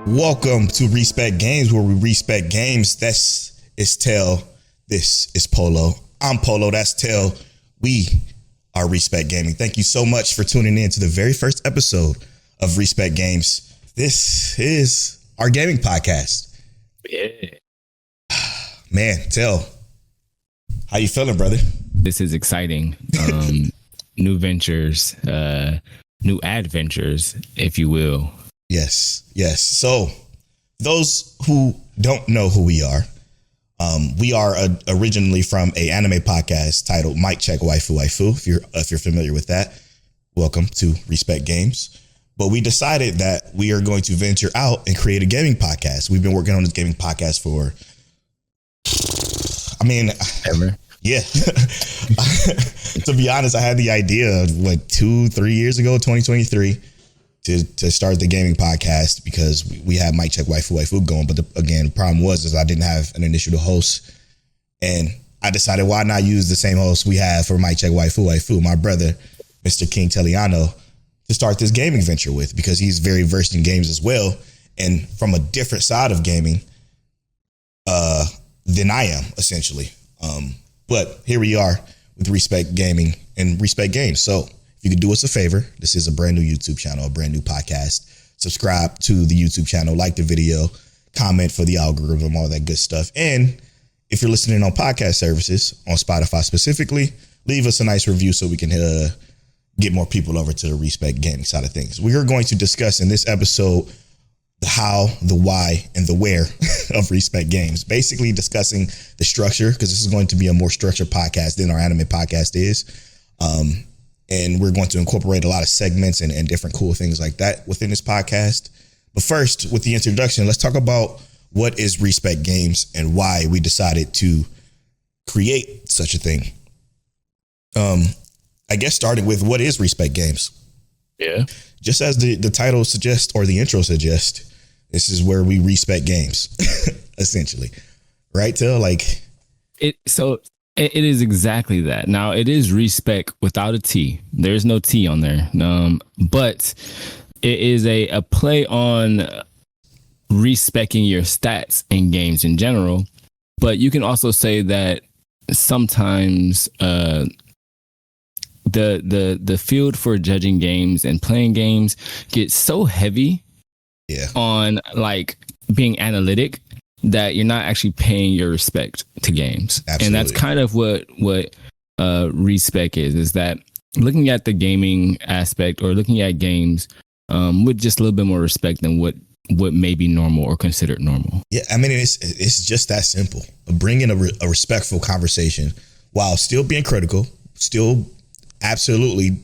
Welcome to Respec Games, where we respect games. This is Telle. This is Polo. I'm Polo. That's Telle. We are Respec Gaming. Thank you so much for tuning in to the very first episode of Respec Games. This is our gaming podcast. Yeah. Man, Telle, how you feeling, brother? This is exciting. New ventures, new adventures, if you will. Yes. So, those who don't know who we are originally from a anime podcast titled Mic Check Waifu Waifu. If you're familiar with that, welcome to Respec Games. But we decided that we are going to venture out and create a gaming podcast. We've been working on this gaming podcast for, Ever. Yeah. To be honest, I had the idea 2-3 years ago, 2023. To start the gaming podcast because we had Mic Check Waifu Waifu going. But the problem was I didn't have an initial host. And I decided why not use the same host we have for Mic Check Waifu Waifu, my brother, Mr. King Telle, to start this gaming venture with, because he's very versed in games as well. And from a different side of gaming than I am, essentially. But here we are with Respec Gaming and Respec Games. So, you could do us a favor. This is a brand new YouTube channel, a brand new podcast. Subscribe to the YouTube channel, like the video, comment for the algorithm, all that good stuff. And if you're listening on podcast services, on Spotify specifically, leave us a nice review so we can get more people over to the Respec Gaming side of things. We are going to discuss in this episode the how, the why, and the where of Respec Games. Basically discussing the structure, because this is going to be a more structured podcast than our anime podcast is. And we're going to incorporate a lot of segments and different cool things like that within this podcast. But first, with the introduction, let's talk about what is Respec Games and why we decided to create such a thing. I guess starting with what is Respec Games? Yeah. Just as the title suggests, or the intro suggests, this is where we respect games, essentially. Right, Telle? It is exactly that. Now, it is Respec without a T. There's no T on there. But it is a play on respecting your stats in games in general. But you can also say that sometimes the field for judging games and playing games gets so heavy on being analytic that you're not actually paying your respect to games. Absolutely. And that's kind of what Respec is that looking at the gaming aspect or looking at games with just a little bit more respect than what may be normal or considered normal. Yeah, it's just that simple. Bringing a respectful conversation while still being critical, still absolutely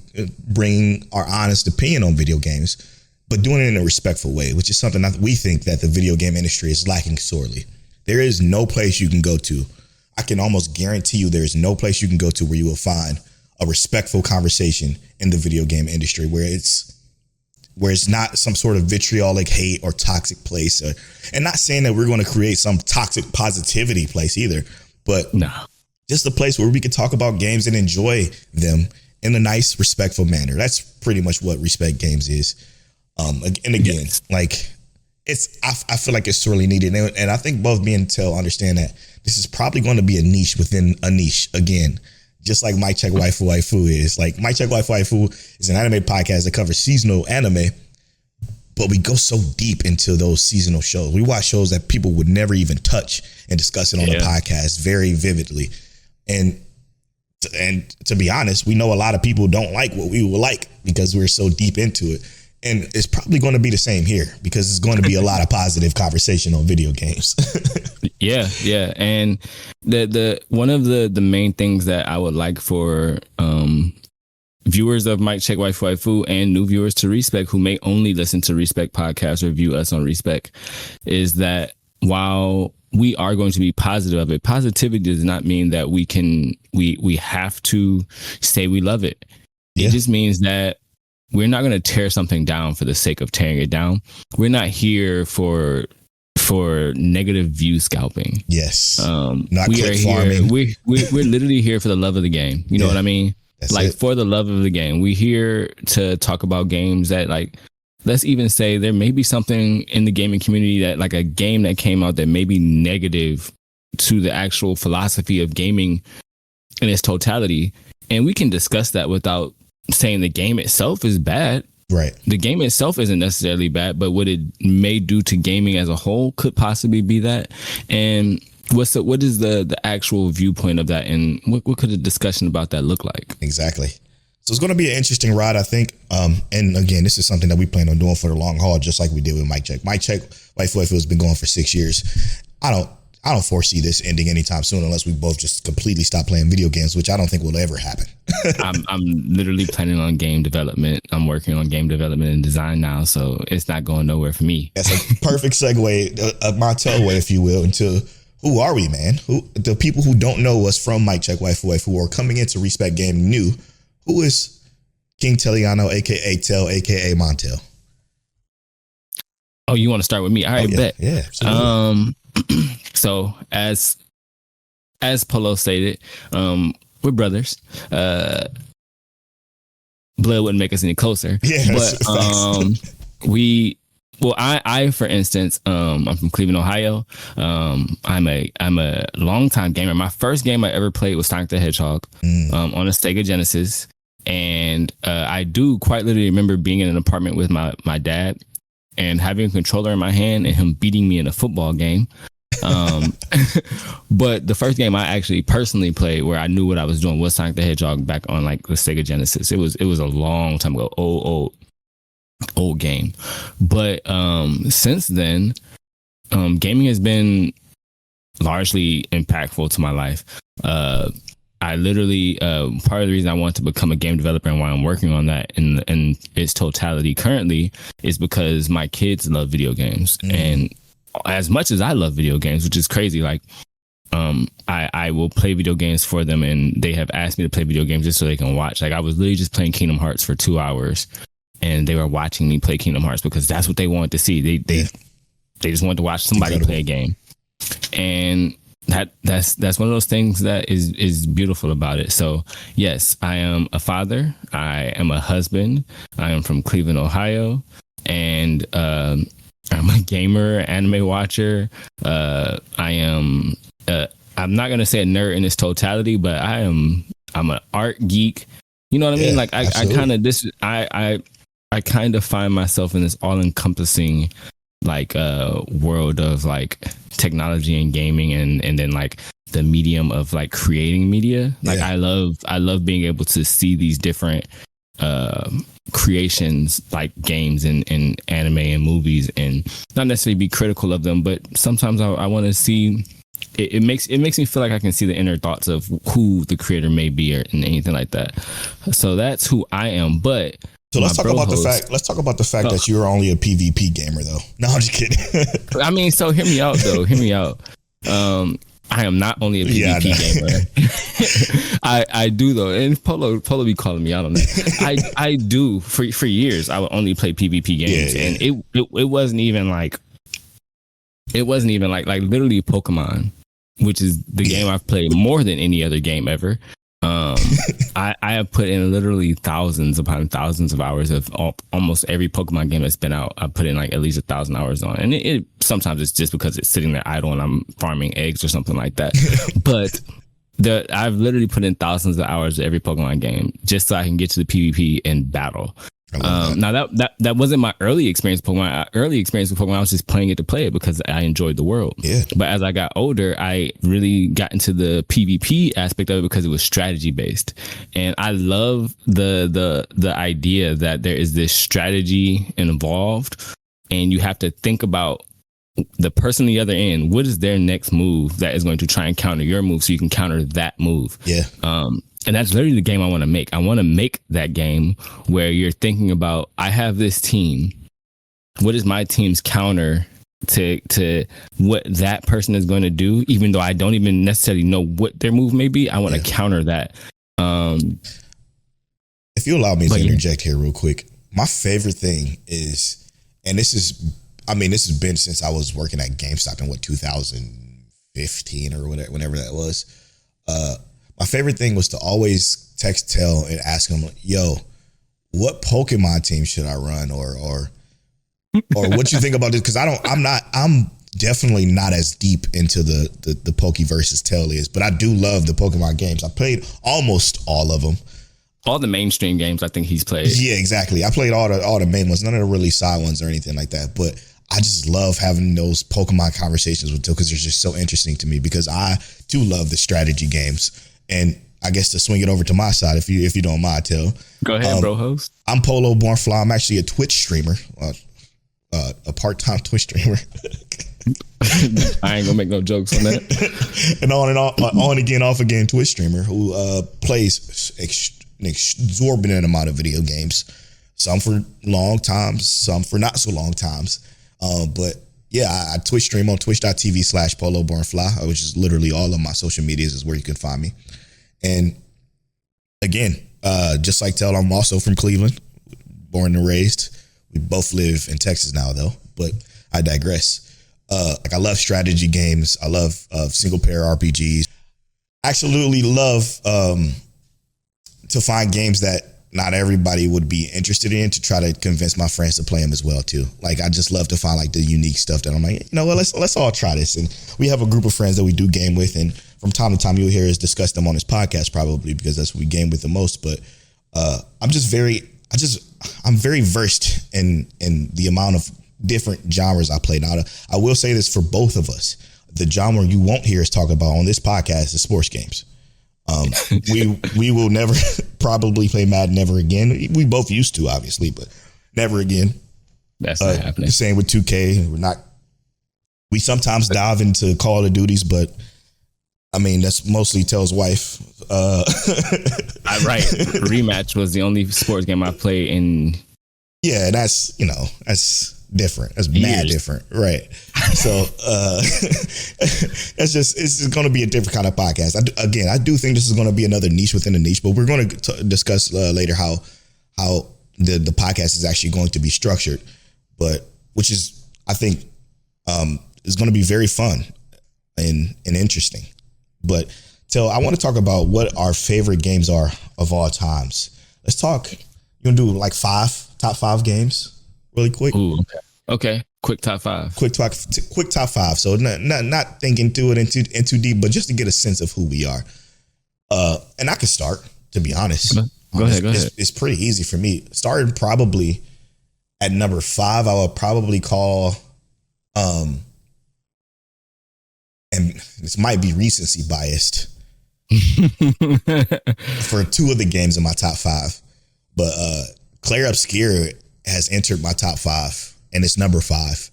bringing our honest opinion on video games, but doing it in a respectful way, which is something that we think that the video game industry is lacking sorely. There is no place you can go to. I can almost guarantee you there is no place you can go to where you will find a respectful conversation in the video game industry where it's not some sort of vitriolic hate or toxic place. And not saying that we're going to create some toxic positivity place either, but just a place where we can talk about games and enjoy them in a nice, respectful manner. That's pretty much what Respec Games is. And again, I feel like it's sorely needed. And I think both me and Telle understand that this is probably going to be a niche within a niche again, just like Mic Check Waifu Waifu is. Like Mic Check Waifu Waifu is an anime podcast that covers seasonal anime, but we go so deep into those seasonal shows. We watch shows that people would never even touch and discuss it on the podcast very vividly. And to be honest, we know a lot of people don't like what we would like because we're so deep into it. And it's probably going to be the same here because it's going to be a lot of positive conversation on video games. Yeah. And the one of the main things that I would like for viewers of Mic Check Waifu Waifu and new viewers to Respec who may only listen to Respec podcasts or view us on Respec is that while we are going to be positive of it, positivity does not mean that we have to say we love it. It just means that we're not going to tear something down for the sake of tearing it down. We're not here for negative view scalping. Yes. Not click farming. We're literally here for the love of the game. You know what I mean? That's it. For the love of the game. We're here to talk about games that let's even say there may be something in the gaming community that like a game that came out that may be negative to the actual philosophy of gaming in its totality. And we can discuss that without saying the game itself is bad. Right. The game itself isn't necessarily bad, but what it may do to gaming as a whole could possibly be that. And what is the actual viewpoint of that, and what could a discussion about that look like? Exactly. So it's going to be an interesting ride, I think. And again, this is something that we plan on doing for the long haul, just like we did with Mike Check. Mike Check, Waifu Waifu has been going for 6 years. I don't foresee this ending anytime soon unless we both just completely stop playing video games, which I don't think will ever happen. I'm literally planning on game development. I'm working on game development and design now, so it's not going nowhere for me. That's a perfect segue, a Montel way, if you will, into who are we, man? Who the people who don't know us from Mike Check Waifu Waifu or coming into Respec Gaming new, who is King Telliano, aka Telle, aka Montel? Oh, you want to start with me? All right, bet. Yeah, absolutely. So as Polo stated, we're brothers. Blood wouldn't make us any closer. Yeah, but I for instance, I'm from Cleveland, Ohio. I'm a longtime gamer. My first game I ever played was Sonic the Hedgehog on a Sega Genesis, and I do quite literally remember being in an apartment with my dad and having a controller in my hand and him beating me in a football game. But the first game I actually personally played where I knew what I was doing was Sonic the Hedgehog back on like the Sega Genesis. It was a long time ago, old game. But since then, gaming has been largely impactful to my life. I literally, part of the reason I want to become a game developer and why I'm working on that in its totality currently is because my kids love video games. And as much as I love video games, which is crazy, like, I will play video games for them, and they have asked me to play video games just so they can watch. Like, I was literally just playing Kingdom Hearts for 2 hours, and they were watching me play Kingdom Hearts because that's what they wanted to see. They just wanted to watch somebody play a game. And that's one of those things that is beautiful about it. So yes, I am a father, I am a husband, I am from Cleveland, Ohio, and I'm a gamer, anime watcher. I'm not gonna say a nerd in its totality, but I'm an art geek. You know what I mean? Like I kind of find myself in this all encompassing like world of like technology and gaming and then like the medium of like creating media. Like I love being able to see these different creations like games and anime and movies, and not necessarily be critical of them, but sometimes I want to see it makes me feel like I can see the inner thoughts of who the creator may be or anything like that. So that's who I am. But so let's talk about the fact that you're only a PvP gamer though. No, I'm just kidding. I mean, so hear me out though. Hear me out. I am not only a PvP gamer. I do though, and Polo be calling me out on that. I do for years. I would only play PvP games, and it wasn't even like literally Pokemon, which is the game I've played more than any other game ever. I have put in literally thousands upon thousands of hours of almost every Pokemon game that's been out. I put in like at least 1,000 hours on, and it sometimes it's just because it's sitting there idle and I'm farming eggs or something like that. But I've literally put in thousands of hours of every Pokemon game just so I can get to the PvP and battle. Now that wasn't my early experience with Pokemon. Early experience with Pokemon, I was just playing it to play it because I enjoyed the world. Yeah. But as I got older, I really got into the PvP aspect of it because it was strategy based, and I love the idea that there is this strategy involved, and you have to think about the person on the other end. What is their next move that is going to try and counter your move, so you can counter that move? Yeah. And that's literally the game I want to make. I want to make that game where you're thinking about, I have this team. What is my team's counter to what that person is going to do? Even though I don't even necessarily know what their move may be, I want to counter that. If you allow me to interject here real quick, my favorite thing is, and this has been since I was working at GameStop in 2015 or whatever, whenever that was. My favorite thing was to always text Telle and ask him, yo, what Pokemon team should I run? Or or what you think about this, because I'm definitely not as deep into the Poke versus Telle is, but I do love the Pokemon games. I played almost all of them. All the mainstream games I think he's played. Yeah, exactly. I played all the main ones, none of the really side ones or anything like that. But I just love having those Pokemon conversations with Telle because they're just so interesting to me, because I do love the strategy games. And I guess to swing it over to my side, if you don't mind, Telle. Go ahead, bro host. I'm Polo Born Fly. I'm actually a Twitch streamer, a part-time Twitch streamer. I ain't gonna make no jokes on that. And on again, off again Twitch streamer who plays an exorbitant amount of video games. Some for long times, some for not so long times. But yeah, I Twitch stream on twitch.tv/PoloBornFly, which is literally all of my social medias is where you can find me. And again, just like Telle, I'm also from Cleveland, born and raised. We both live in Texas now, though, but I digress. I love strategy games. I love single player RPGs. I absolutely love to find games that not everybody would be interested in, to try to convince my friends to play them as well too. Like, I just love to find like the unique stuff that I'm like, you know what, let's all try this. And we have a group of friends that we do game with, and from time to time you'll hear us discuss them on this podcast, probably because that's what we game with the most. But I'm very versed in the amount of different genres I play. Now, I will say this for both of us: the genre you won't hear us talk about on this podcast is sports games. We will never probably play Madden ever again. We both used to, obviously, but never again. That's not happening. The same with 2K. We sometimes dive into Call of Duties, but I mean, that's mostly Telle's wife. Right. Rematch was the only sports game I played in. Yeah, that's different. That's mad different. Right. So it's just going to be a different kind of podcast. I do think this is going to be another niche within a niche, but we're going to discuss later how the podcast is actually going to be structured, but which is, I think, is going to be very fun and interesting. But Telle, I want to talk about what our favorite games are of all times. Let's talk. You want to do like top five games really quick? Ooh, okay. Quick top five. Quick top five. So not thinking through it in too deep, but just to get a sense of who we are. And I can start, to be honest. Go ahead. It's pretty easy for me. Starting probably at number 5, I would probably call, and this might be recency biased for 2 of the games in my top 5, but Claire Obscure has entered my top 5, and it's number 5.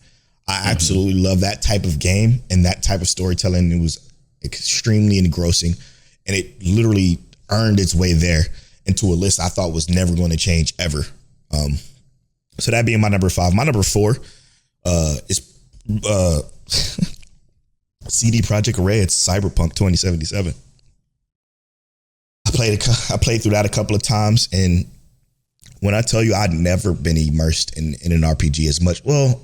I absolutely love that type of game and that type of storytelling. It was extremely engrossing, and it literally earned its way there into a list I thought was never going to change ever. So that being my number 5. My number 4 is CD Projekt Red's Cyberpunk 2077. I played through that a couple of times, and when I tell you I'd never been immersed in an RPG as much, well,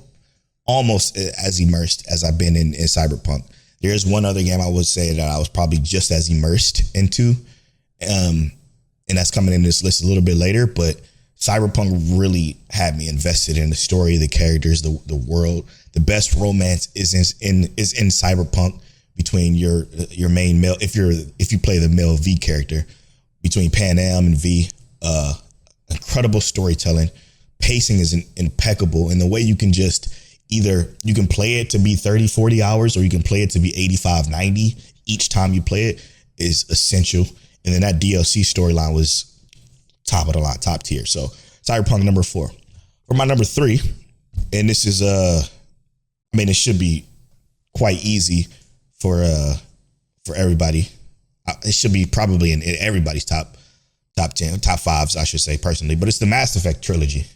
almost as immersed as I've been in Cyberpunk. There's one other game I would say that I was probably just as immersed into, and that's coming in this list a little bit later, but Cyberpunk really had me invested in the story, the characters, the world. The best romance is in Cyberpunk between your main male, if you play the male V character, between Pan Am and V. Incredible storytelling. Pacing is impeccable, and the way you can just either you can play it to be 30, 40 hours, or you can play it to be 85, 90 each time you play it is essential. And then that DLC storyline was top of the line, top tier. So Cyberpunk number 4. For my number 3, and this is it should be quite easy for everybody. It should be probably in everybody's top 10, top 5s, I should say, personally. But it's the Mass Effect trilogy.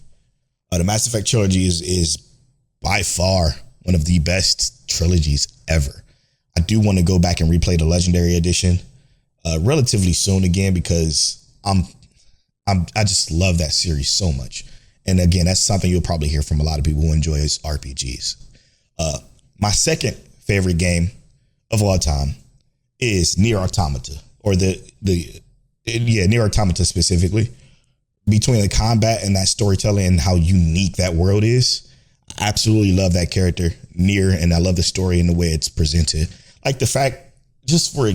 The Mass Effect trilogy is by far one of the best trilogies ever. I do want to go back and replay the Legendary Edition relatively soon again, because I just love that series so much. And again, that's something you'll probably hear from a lot of people who enjoy RPGs. My second favorite game of all time is Nier Automata, or Nier Automata specifically. Between the combat and that storytelling and how unique that world is, absolutely love that character, Nier, and I love the story and the way it's presented. Like the fact, just for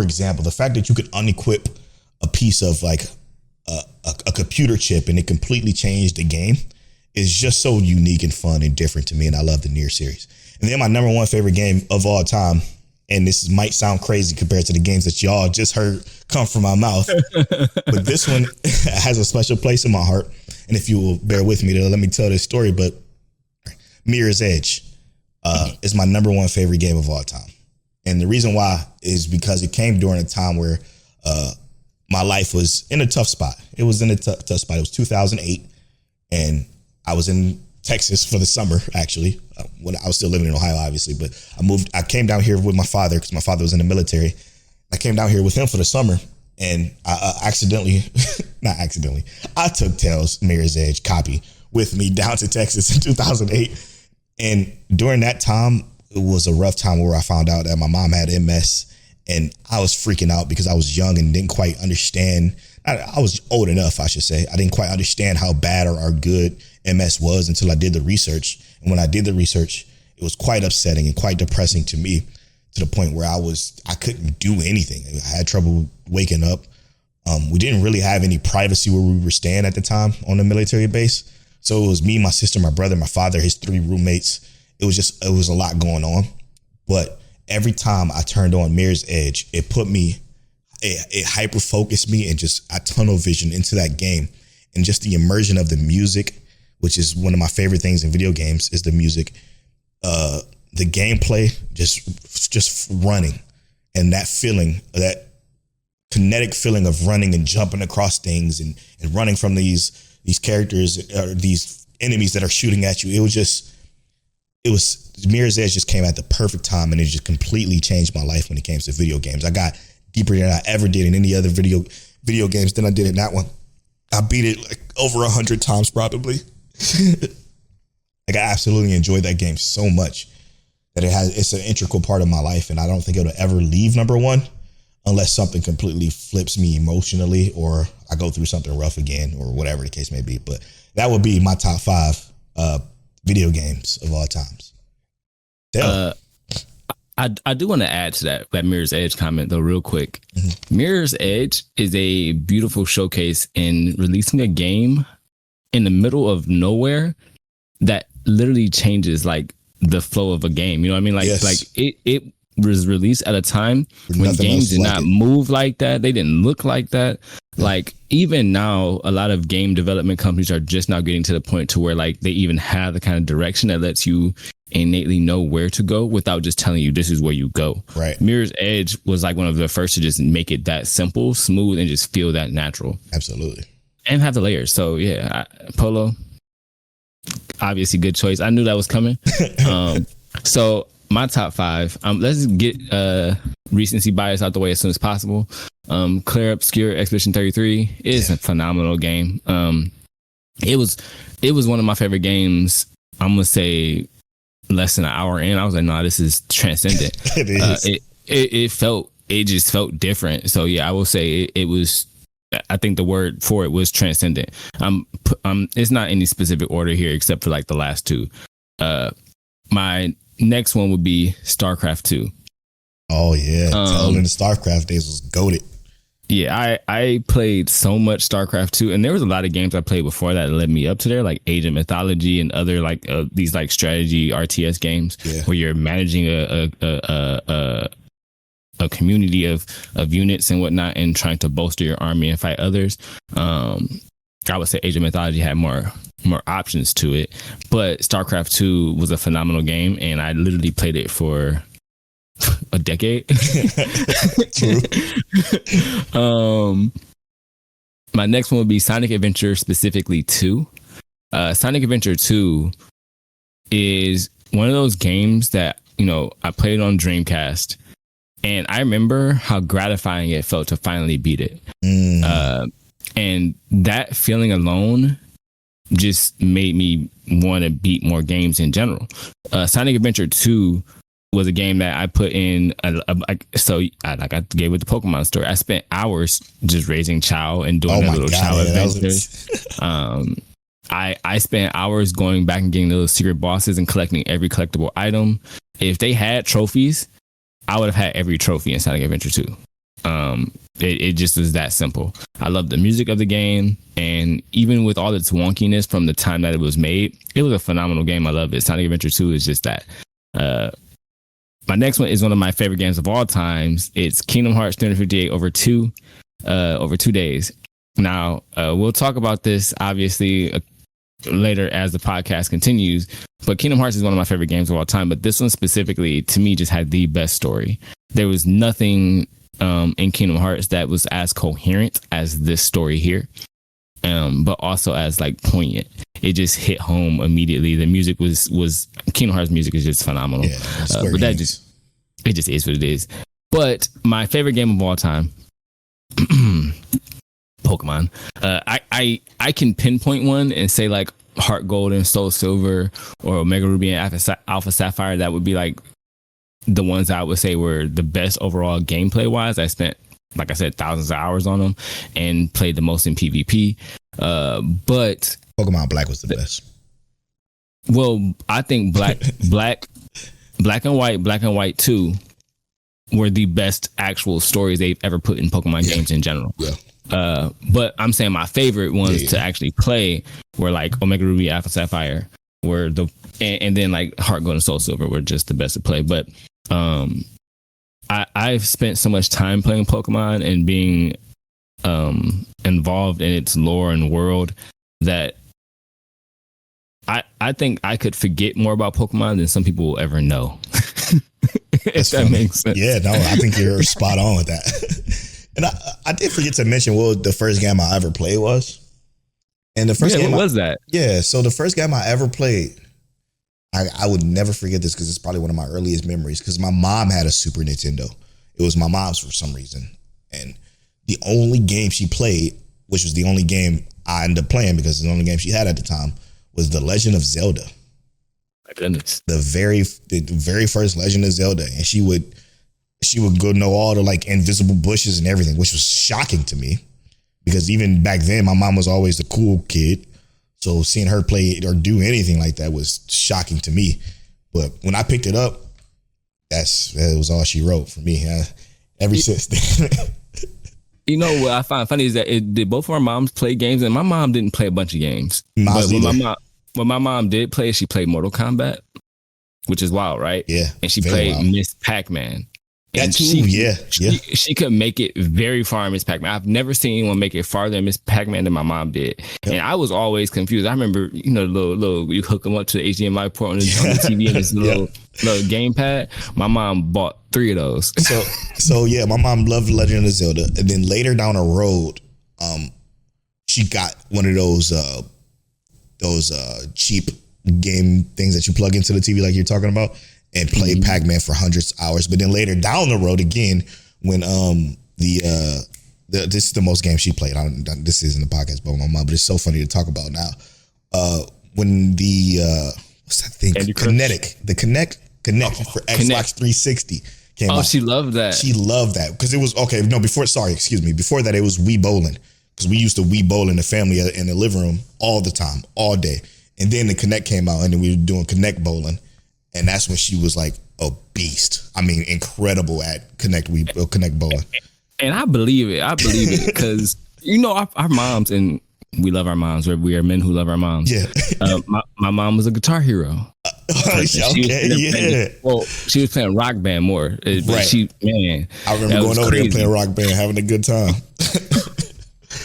example, the fact that you could unequip a piece of like a computer chip and it completely changed the game is just so unique and fun and different to me. And I love the Nier series. And then my number one favorite game of all time, and this might sound crazy compared to the games that y'all just heard come from my mouth, but this one has a special place in my heart. And if you will bear with me, let me tell this story. But Mirror's Edge is my number one favorite game of all time. And the reason why is because it came during a time where my life was in a tough spot. It was in a tough spot. It was 2008, and I was in Texas for the summer, actually, when I was still living in Ohio, obviously. But I came down here with my father because my father was in the military. I came down here with him for the summer, and I I took Telle's Mirror's Edge copy with me down to Texas in 2008. And during that time, it was a rough time where I found out that my mom had MS, and I was freaking out because I was young and didn't quite understand. I was old enough, I should say. I didn't quite understand how bad or good MS was until I did the research. And when I did the research, it was quite upsetting and quite depressing to me, to the point where I couldn't do anything. I had trouble waking up. We didn't really have any privacy where we were staying at the time on the military base. So it was me, my sister, my brother, my father, his 3 roommates. It was a lot going on. But every time I turned on Mirror's Edge, it hyper focused me and just I tunnel vision into that game. And just the immersion of the music, which is one of my favorite things in video games, is the music. The gameplay, just running, and that feeling, that kinetic feeling of running and jumping across things and running from these characters or these enemies that are shooting at you. It was Mirror's Edge just came at the perfect time, and it just completely changed my life when it came to video games. I got deeper than I ever did in any other video games than I did in that one. I beat it like over 100 times probably. Like I absolutely enjoyed that game so much that it's an integral part of my life, and I don't think it'll ever leave number one unless something completely flips me emotionally or I go through something rough again or whatever the case may be. But that would be my top 5 video games of all times. I do want to add to that Mirror's Edge comment though, real quick. Mm-hmm. Mirror's Edge is a beautiful showcase in releasing a game in the middle of nowhere that literally changes like the flow of a game. You know what I mean? Like, yes. Like it was released at a time when games did not move like that. They didn't look like that. Like even now, a lot of game development companies are just now getting to the point to where like they even have the kind of direction that lets you innately know where to go without just telling you this is where you go. Right. Mirror's Edge was like one of the first to just make it that simple, smooth, and just feel that natural. Absolutely. And have the layers. So yeah, Polo, obviously good choice. I knew that was coming. So my top 5. Let's get recency bias out the way as soon as possible. Clear Obscure Expedition 33 is a phenomenal game. It was one of my favorite games. I'm gonna say less than an hour in, I was like, nah, this is transcendent. It is. It just felt different. So yeah, I will say it was. I think the word for it was transcendent. It's not any specific order here except for like the last 2. My next one would be StarCraft 2. Oh yeah, Telle in the StarCraft days was goated. Yeah, I played so much StarCraft 2, and there was a lot of games I played before that led me up to there, like Age of Mythology and other like these like strategy RTS games where you're managing a community of units and whatnot and trying to bolster your army and fight others. I would say Age of Mythology had more options to it, but StarCraft 2 was a phenomenal game, and I literally played it for a decade. True. My next one would be Sonic Adventure, specifically 2. Sonic Adventure 2 is one of those games that, you know, I played on Dreamcast, and I remember how gratifying it felt to finally beat it. And that feeling alone just made me want to beat more games in general. Sonic Adventure 2 was a game that I put in. I gave it the Pokemon story. I spent hours just raising Chow and doing little Chow adventures. I spent hours going back and getting those secret bosses and collecting every collectible item. If they had trophies, I would have had every trophy in Sonic Adventure 2. It just was that simple. I love the music of the game, and even with all its wonkiness from the time that it was made, it was a phenomenal game. I love it. Sonic Adventure 2 is just that. My next one is one of my favorite games of all times. It's Kingdom Hearts 358 over 2 days. Now, we'll talk about this obviously later as the podcast continues, but Kingdom Hearts is one of my favorite games of all time. But this one specifically, to me, just had the best story. There was nothing in Kingdom Hearts that was as coherent as this story here, but also as like poignant. It just hit home immediately. The music was Kingdom Hearts music is just phenomenal. Yeah, but it just is what it is. But my favorite game of all time, Pokemon. I can pinpoint one and say like Heart Gold and Soul Silver or Omega Ruby and Alpha Sapphire. That would be like the ones I would say were the best overall gameplay wise. I spent, like I said, thousands of hours on them and played the most in PvP. But Pokemon Black was the best. Well, I think Black and White 2 were the best actual stories they've ever put in Pokemon games in general. Yeah. But I'm saying my favorite ones to actually play were like Omega Ruby, Alpha Sapphire were and then like Heart Gold and Soul Silver were just the best to play. But I've spent so much time playing Pokemon and being involved in its lore and world that I think I could forget more about Pokemon than some people will ever know. If that makes sense. Yeah, no, I think you're spot on with that. And I did forget to mention what the first game I ever played was. And the first game what was that? Yeah, so the first game I ever played, I would never forget this because it's probably one of my earliest memories because my mom had a Super Nintendo. It was my mom's for some reason. And the only game she played, which was the only game I ended up playing because it's the only game she had at the time, was The Legend of Zelda. My goodness. The very first Legend of Zelda. And she would go know all the like invisible bushes and everything, which was shocking to me because even back then my mom was always the cool kid. So seeing her play or do anything like that was shocking to me. But when I picked it up, that was all she wrote for me. Ever since then. You know what I find funny is that both of our moms play games, and my mom didn't play a bunch of games. But when my mom did play, she played Mortal Kombat, which is wild, right? Yeah. And she played Miss Pac-Man. That too, She could make it very far in Miss Pac-Man. I've never seen anyone make it farther in Miss Pac-Man than my mom did. Yep. And I was always confused. I remember, the little you hook them up to the HDMI port on the TV and this little gamepad. My mom bought 3 of those. So yeah, my mom loved Legend of Zelda. And then later down the road, she got one of those cheap game things that you plug into the TV like you're talking about. And played Pac-Man for hundreds of hours. But then later down the road again, when this is the most games she played. This isn't the podcast about my mom, but it's so funny to talk about now. When the what's that thing? The Kinect for Xbox 360 came out. She loved that. She loved that because it was before that it was Wii bowling because we used to Wii bowl in the family in the living room all the time, all day. And then the Kinect came out, and then we were doing Kinect bowling. And that's when she was like a beast. I mean, incredible at Kinect bowling. And I believe it because, our moms, and we love our moms. We are men who love our moms. Yeah. My mom was a Guitar Hero. Yeah. Well, she was playing Rock Band more. Right. I remember going over there and playing Rock Band, having a good time.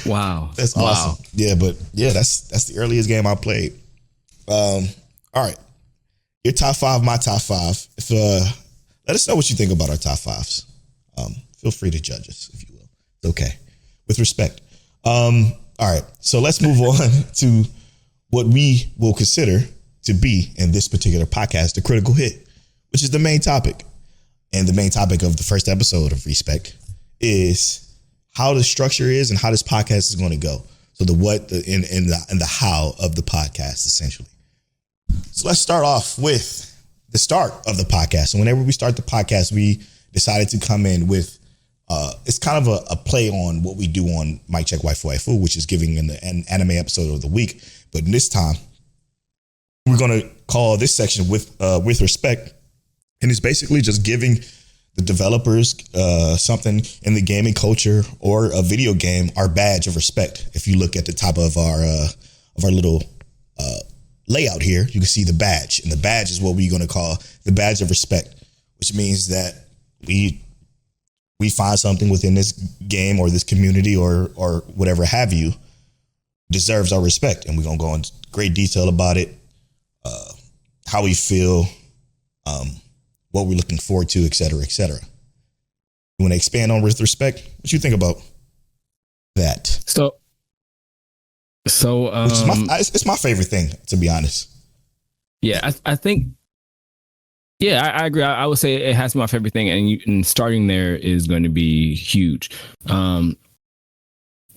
Wow. That's awesome. Yeah, but yeah, that's the earliest game I played. All right. Your top 5, my top 5. Let us know what you think about our top 5s. Feel free to judge us, if you will. It's okay. With respect. All right. So let's move on to what we will consider to be, in this particular podcast, the critical hit, which is the main topic. And the main topic of the first episode of Respec is how the structure is and how this podcast is going to go. So the what, and the how of the podcast, essentially. So let's start off with the start of the podcast. So whenever we start the podcast, we decided to come in with, it's kind of a play on what we do on Mic Check Waifu, which is giving an anime episode of the week. But in this time, we're going to call this section with respect. And it's basically just giving the developers something in the gaming culture or a video game, our badge of respect. If you look at the top of our little layout here, you can see the badge. And the badge is what we're going to call the badge of respect, which means that we find something within this game or this community or whatever have you deserves our respect. And we're going to go into great detail about it, how we feel, what we're looking forward to, et cetera, et cetera. You want to expand on with respect? What you think about that? So Which is it's my favorite thing, to be honest. Yeah, I think. Yeah, I agree. I would say it has to be my favorite thing, and starting there is going to be huge.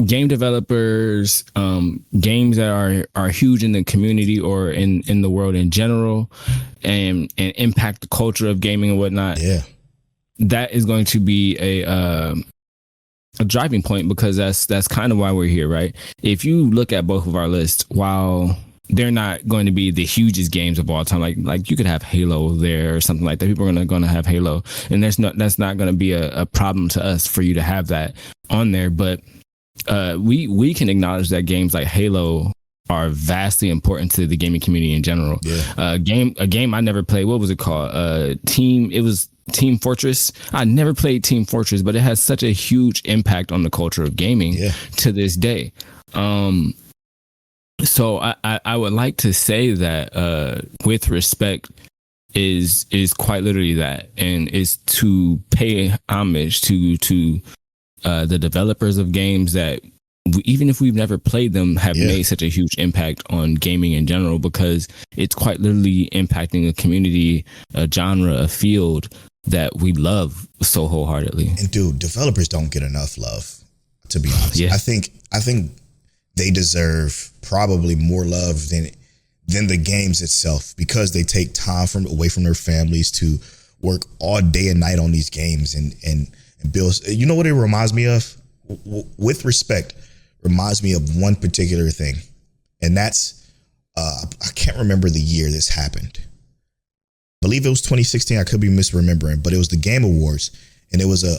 Game developers, games that are huge in the community or in the world in general, and impact the culture of gaming and whatnot. Yeah, that is going to be a driving point, because that's kind of why we're here, right? If you look at both of our lists, while they're not going to be the hugest games of all time, like you could have Halo there or something like that. People are going to have Halo, and that's not going to be a problem to us for you to have that on there. But we can acknowledge that games like Halo are vastly important to the gaming community in general. Yeah. A game I never played. What was it called? It was Team Fortress. I never played Team Fortress, but it has such a huge impact on the culture of gaming to this day. So I would like to say that with respect is quite literally that, and is to pay homage to the developers of games that, even if we've never played them, have made such a huge impact on gaming in general, because it's quite literally impacting a community, a genre, a field that we love so wholeheartedly. And dude, developers don't get enough love, to be honest. Yeah. I think they deserve probably more love than the games itself, because they take time away from their families to work all day and night on these games and build. You know what it reminds me of? With respect, reminds me of one particular thing, and that's I can't remember the year this happened. I believe it was 2016. I could be misremembering, but it was the Game Awards, and it was a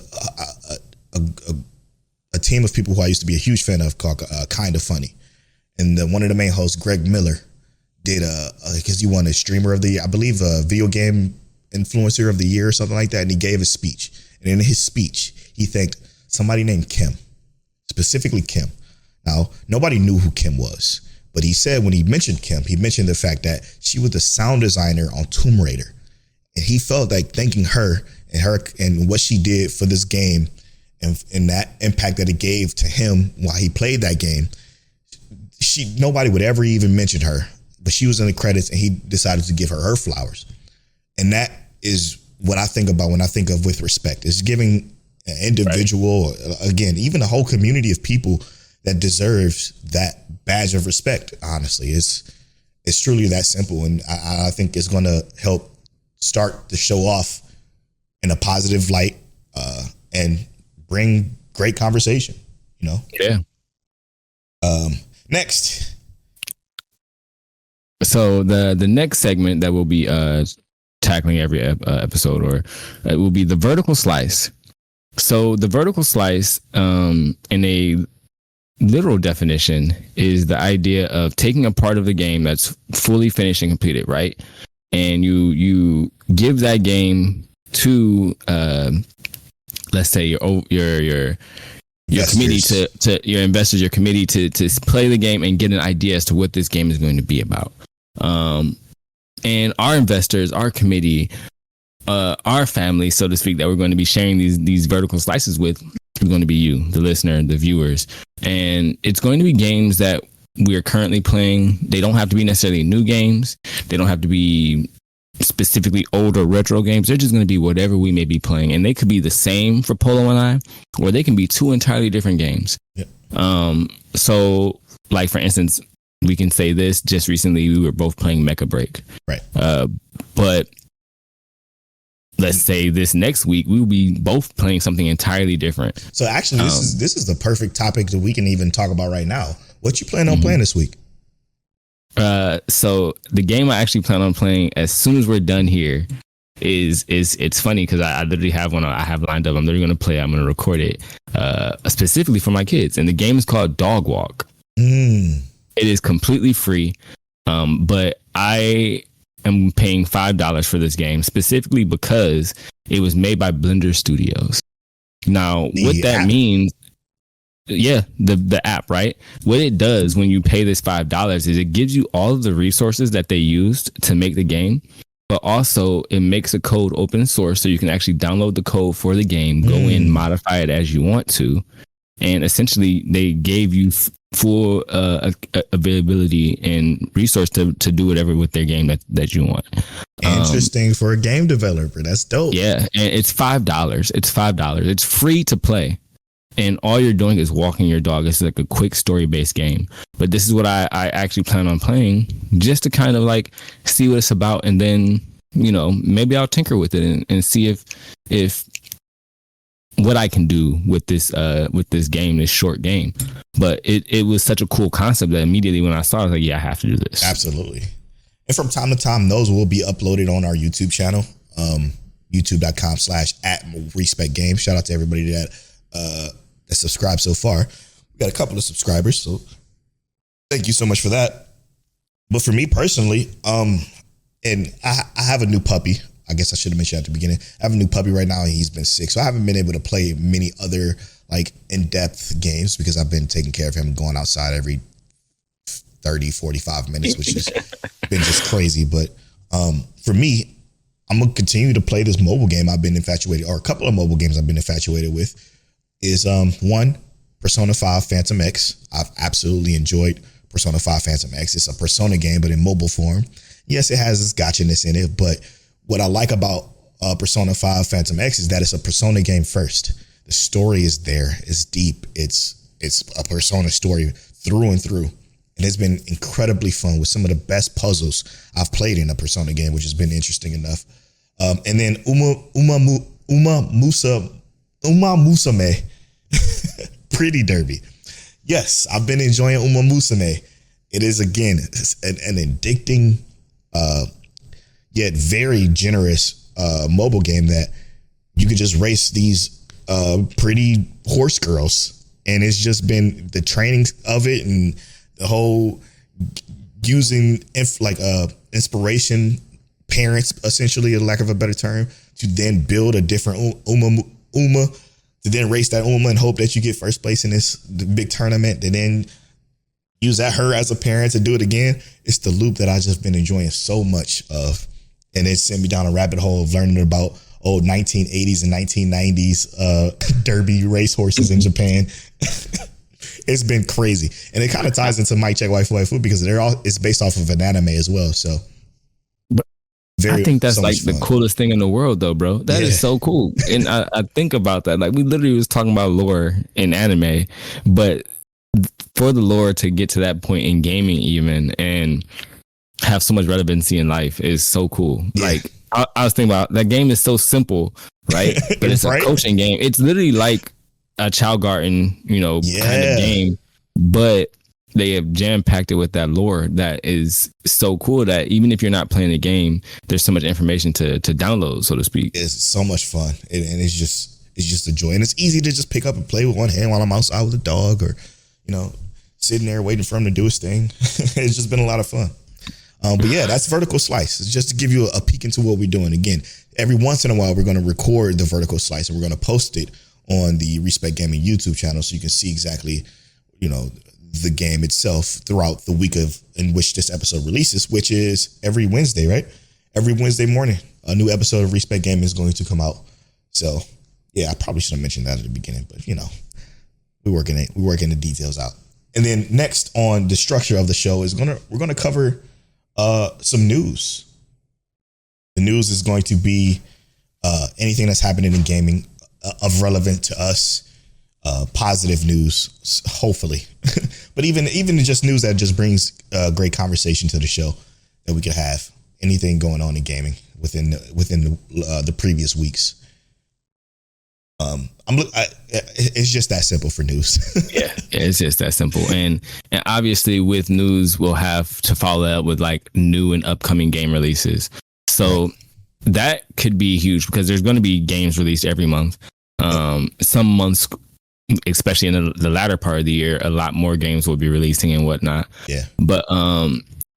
team of people who I used to be a huge fan of called Kind of Funny, and one of the main hosts, Greg Miller, did because he won a streamer of the year, I believe, a video game influencer of the year or something like that, and he gave a speech, and in his speech he thanked somebody named Kim, specifically Kim. Now, nobody knew who Kim was, but he said when he mentioned Kim, he mentioned the fact that she was the sound designer on Tomb Raider. And he felt like thanking her and what she did for this game and that impact that it gave to him while he played that game, nobody would ever even mention her, but she was in the credits, and he decided to give her flowers. And that is what I think about when I think of with respect. It's giving an individual, again, even a whole community of people that deserves that badge of respect. Honestly, it's truly that simple, and I think it's going to help start the show off in a positive light and bring great conversation. You know. Yeah. Next. So the next segment that we'll be tackling every episode, or it will be the vertical slice. So the vertical slice, in a literal definition, is the idea of taking a part of the game that's fully finished and completed, right? And you give that game to let's say your committee to your investors, your committee to play the game and get an idea as to what this game is going to be about. And our investors, our committee, our family, so to speak, that we're going to be sharing these vertical slices with, is going to be you, the listener, the viewers. And it's going to be games that we are currently playing. They don't have to be necessarily new games. They don't have to be specifically old or retro games. They're just going to be whatever we may be playing. And they could be the same for Polo and I, or they can be two entirely different games. Yep. So, like, for instance, we can say this. Just recently, we were both playing Mecha Break. Right. But let's say this next week, we will be both playing something entirely different. So actually, this is the perfect topic that we can even talk about right now. What you plan on playing this week? So the game I actually plan on playing as soon as we're done here is it's funny because I literally have one I have lined up. I'm literally going to play. I'm going to record it specifically for my kids, and the game is called Dog Walk. It is completely free, but I am paying $5 for this game specifically because it was made by Blender Studios. Now, what that means. Yeah, the app, right? What it does when you pay this $5 is it gives you all of the resources that they used to make the game, but also it makes a code open source so you can actually download the code for the game, go in, modify it as you want to, and essentially they gave you full availability and resource to do whatever with their game that you want. Interesting for a game developer. That's dope. Yeah, and it's $5. It's $5. It's free to play. And all you're doing is walking your dog. It's like a quick story-based game. But this is what I actually plan on playing just to kind of like see what it's about. And then, you know, maybe I'll tinker with it and see if what I can do with this game, this short game. But it was such a cool concept that immediately when I saw it, I was like, yeah, I have to do this. Absolutely. And from time to time, those will be uploaded on our YouTube channel, youtube.com/@RespecGames. Shout out to everybody that subscribed so far. We got a couple of subscribers, so thank you so much for that. But for me personally, and I have a new puppy. I guess I should have mentioned at the beginning. I have a new puppy right now, and he's been sick, so I haven't been able to play many other like in-depth games because I've been taking care of him, going outside every 30-45 minutes, which has been just crazy. But for me, I'm gonna continue to play this mobile game I've been infatuated, or a couple of mobile games I've been infatuated with. Is one, Persona 5 Phantom X. I've absolutely enjoyed Persona 5 Phantom X. It's a Persona game, but in mobile form. Yes, it has its gotchaness in it, but what I like about Persona 5 Phantom X is that it's a Persona game first. The story is there. It's deep. It's a Persona story through and through. And it's been incredibly fun with some of the best puzzles I've played in a Persona game, which has been interesting enough. And then Umamusume. Pretty Derby. Yes, I've been enjoying Umamusume. It is, again, an addicting, yet very generous mobile game that you can just race these pretty horse girls. And it's just been the training of it and the whole using inspiration parents, essentially, for lack of a better term, to then build a different Uma, to then race that Uma and hope that you get first place in the big tournament, and then use her as a parent to do it again. It's the loop that I've just been enjoying so much of. And it sent me down a rabbit hole of learning about old 1980s and 1990s derby racehorses in Japan. It's been crazy. And it kind of ties into Mic Check Waifu because it's based off of an anime as well. So I think that's like the coolest thing in the world, though, bro. That is so cool. And I think about that. Like, we literally was talking about lore in anime, but for the lore to get to that point in gaming even and have so much relevancy in life is so cool. Yeah. Like, I was thinking about that game is so simple, right? But it's right? A coaching game. It's literally like a Chow Garden, kind of game, but they have jam-packed it with that lore that is so cool that even if you're not playing the game, there's so much information to download, so to speak. It's so much fun, and it's just a joy. And it's easy to just pick up and play with one hand while I'm outside with a dog, or sitting there waiting for him to do his thing. It's just been a lot of fun. But yeah, that's Vertical Slice. It's just to give you a peek into what we're doing. Again, every once in a while, we're going to record the Vertical Slice and we're going to post it on the Respec Gaming YouTube channel so you can see exactly, the game itself throughout the week in which this episode releases, which is every Wednesday, right? Every Wednesday morning, a new episode of Respec Gaming is going to come out. So yeah, I probably should have mentioned that at the beginning, but we're working the details out. And then next on the structure of the show is we're gonna cover some news. The news is going to be anything that's happening in gaming of relevant to us. Positive news, hopefully, but even just news that just brings great conversation to the show that we could have. Anything going on in gaming within the previous weeks. It's just that simple for news. Yeah, it's just that simple. And obviously with news, we'll have to follow up with like new and upcoming game releases. So that could be huge because there's going to be games released every month. Some months, especially in the latter part of the year, a lot more games will be releasing and whatnot. Yeah. But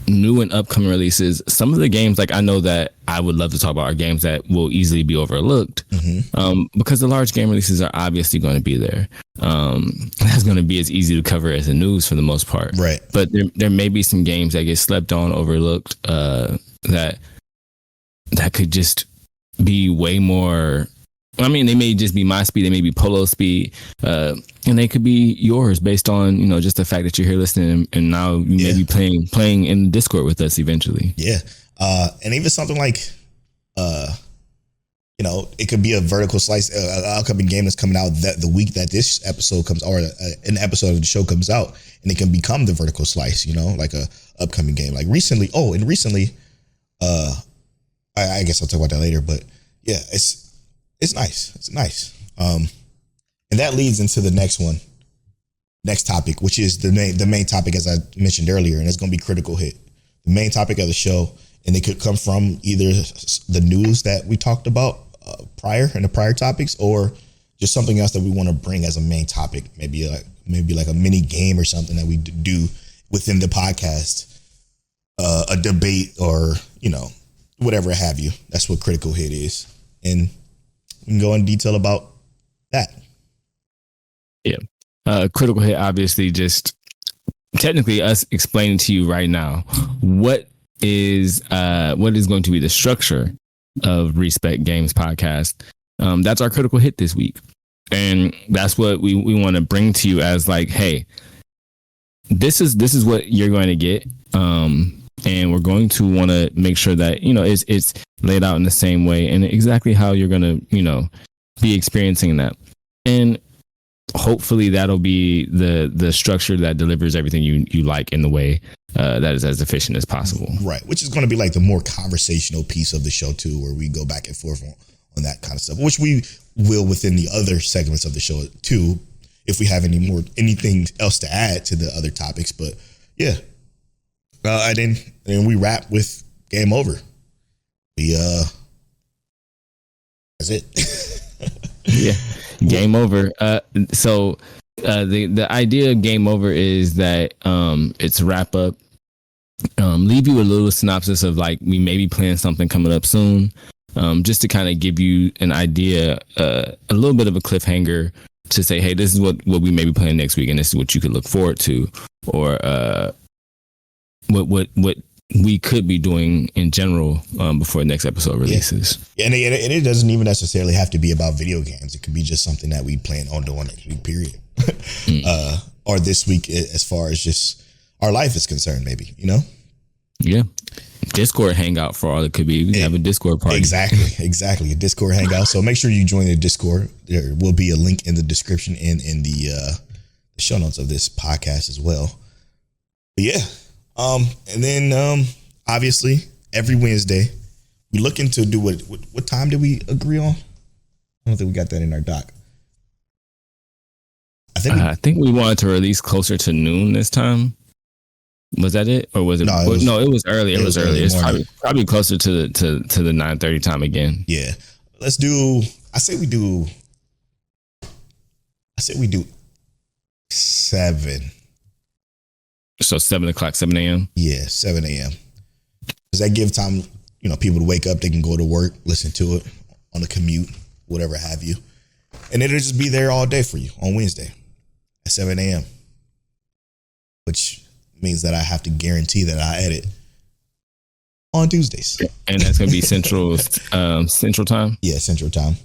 new and upcoming releases, some of the games, like I know that I would love to talk about, are games that will easily be overlooked because the large game releases are obviously going to be there. That's going to be as easy to cover as the news for the most part. Right. But there may be some games that get slept on, overlooked, that could just be way more. I mean, they may just be my speed, they may be Polo speed, and they could be yours based on, just the fact that you're here listening, and now you may be playing in Discord with us eventually. Yeah, and even something like, it could be a vertical slice, an upcoming game that's coming out that the week that this episode comes, or an episode of the show comes out, and it can become the vertical slice, like a upcoming game. Like recently, I guess I'll talk about that later, but yeah, it's nice. It's nice. And that leads into the next topic, which is the main topic, as I mentioned earlier, and it's going to be critical hit. The main topic of the show, and it could come from either the news that we talked about in the prior topics, or just something else that we want to bring as a main topic. Maybe like a mini game or something that we do within the podcast, a debate, or whatever have you. That's what critical hit is, and we can go in detail about that. Yeah. Critical hit, obviously, just technically us explaining to you right now what is going to be the structure of Respec Games podcast. That's our critical hit this week. And that's what we want to bring to you as like, hey, this is what you're going to get. And we're going to want to make sure that, it's laid out in the same way and exactly how you're going to, be experiencing that. And hopefully that'll be the structure that delivers everything you like in the way that is as efficient as possible. Right. Which is going to be like the more conversational piece of the show too, where we go back and forth on that kind of stuff, which we will within the other segments of the show too, if we have anything else to add to the other topics. But yeah. And then we wrap with game over. That's it. Yeah, game over. So the idea of game over is that it's wrap up. Leave you a little synopsis of like we may be playing something coming up soon, just to kind of give you an idea, a little bit of a cliffhanger to say, hey, this is what we may be playing next week, and this is what you could look forward to, or what we could be doing in general before the next episode releases. Yeah. And it doesn't even necessarily have to be about video games. It could be just something that we plan on doing next week, period. Or this week, as far as just our life is concerned, maybe, Yeah. Discord hangout for all it could be. We have a Discord party. Exactly. A Discord hangout. So make sure you join the Discord. There will be a link in the description and in the show notes of this podcast as well. But yeah. And then obviously every Wednesday we looking to do what time did we agree on? I don't think we got that in our doc. I think we wanted to release closer to noon this time. Was that it, or was it? No, it was early. It was early. It's probably closer to the 9:30 time again. Yeah, let's do. I say we do 7. So 7 o'clock, 7 a.m. Yeah, 7 a.m. Does that give time, people to wake up? They can go to work, listen to it on the commute, whatever have you, and it'll just be there all day for you on Wednesday at 7 a.m. Which means that I have to guarantee that I edit on Tuesdays, and that's gonna be Central time. Yeah, Central time.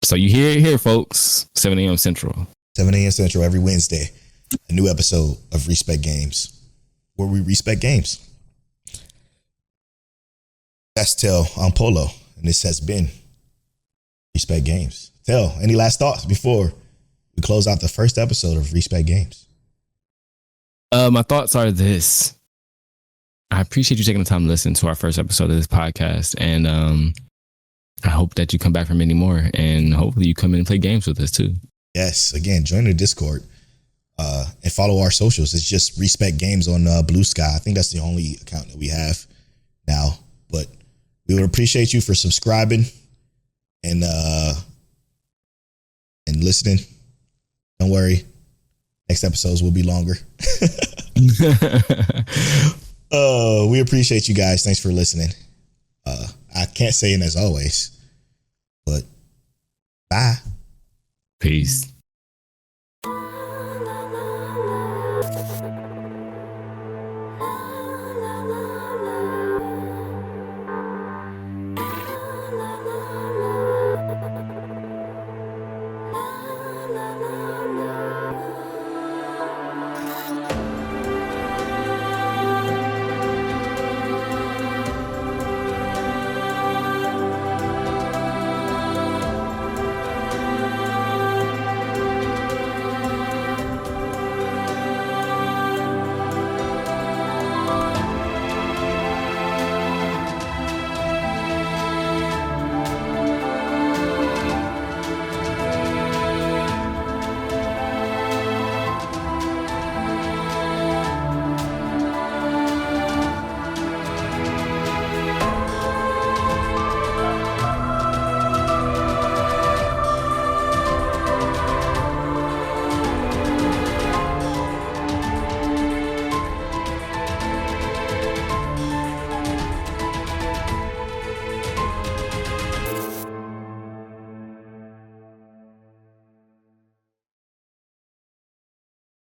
So you hear it here, folks. 7 a.m. Central. 7 a.m. Central every Wednesday. A new episode of Respec Games, where we respect games. That's Telle. I'm Polo, and this has been Respec Games. Telle, any last thoughts before we close out the first episode of Respec Games? My thoughts are this. I appreciate you taking the time to listen to our first episode of this podcast, and I hope that you come back for many more, and hopefully you come in and play games with us too. Yes, again, join the Discord and follow our socials. It's just Respec Games on Blue Sky. I think that's the only account that we have now. But we would appreciate you for subscribing and listening. Don't worry, next episodes will be longer. We appreciate you guys. Thanks for listening. I can't say it as always, but bye. Peace.